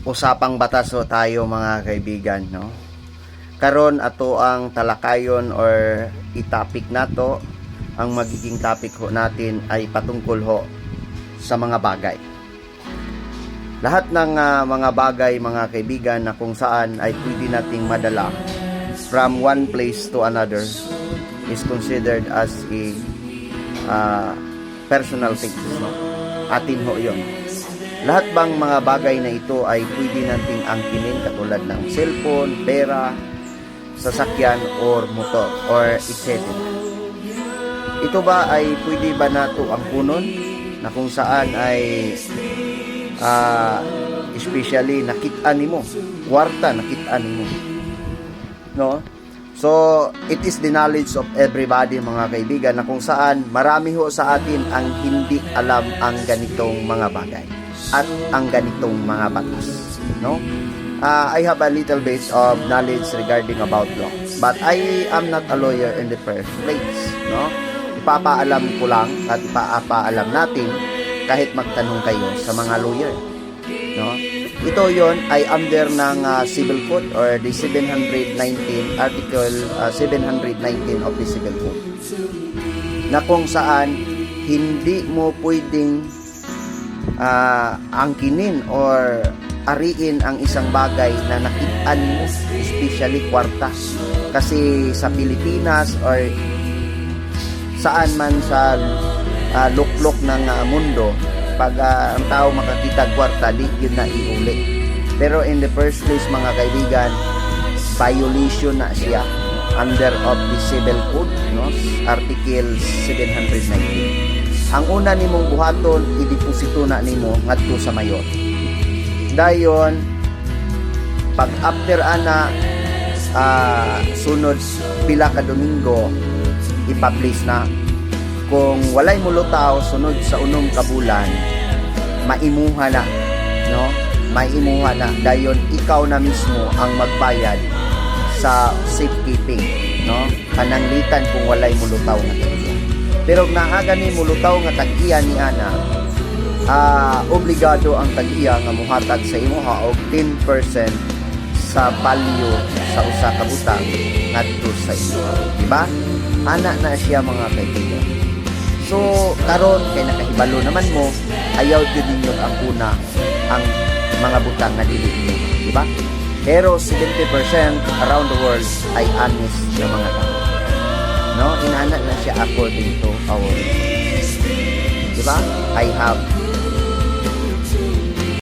usapang batas ho tayo mga kaibigan, no? Karon ato ang talakayon or i-topic nato, ang magiging topic ho natin ay patungkol ho sa mga bagay. Lahat ng mga bagay mga kaibigan na kung saan ay pwede nating madala from one place to another is considered as a personal things, no? Atin ho yun. Lahat bang mga bagay na ito ay pwede nating angkinin katulad ng cellphone, pera, sasakyan, or motor, or etc. Ito ba ay pwede ba nato angkunon na kung saan ay especially nakitaan nimo, kwarta nakitaan nimo, no? So, it is the knowledge of everybody mga kaibigan na kung saan marami ho sa atin ang hindi alam ang ganitong mga bagay at ang ganitong mga batas, no? I have a little bit of knowledge regarding about law, but I am not a lawyer in the first place, no? Ipapaalam ko lang at ipapaalam natin kahit magtanong kayo sa mga lawyer, no? Ito yon ay under ng Civil Code or the 719 Article 719 of the Civil Code, na kung saan hindi mo pwedeng angkinin or ariin ang isang bagay na nakitaan mo, especially kwarta. Kasi sa Pilipinas or saan man sa luklok ng mundo, pag ang tao makakita kwarta, di yun na iuli. Pero in the first place mga kaibigan, violation na siya under of the Civil Code, no? Article 719. Ang una nimong buhaton, ideposito na nimo ngadto sa mayor. Dayon, pag after ana sunod pila ka Domingo, i-publish na. Kung walay mulutaw sunod sa unong kabulan, maimuha na, no? Maimuha na. Dayon ikaw na mismo ang magbayad sa safekeeping, no? Pananglitan kung walay mulutaw nga tag-iya. Pero naaga ni mulutaw nga tag-iya ni ana, obligado ang tag-iya nga muhatag sa imuha og 10% sa value sa usa ka butang ngadto sa imuha, di ba? Ana na siya mga kaibigan. So, karon kay nakahibalo naman mo, ayaw jud ninyo ang una ang mga butang na dili niyo, di ba? Pero 70% around the world ay honest na mga tao. No, inana na siya according to our, di ba? I have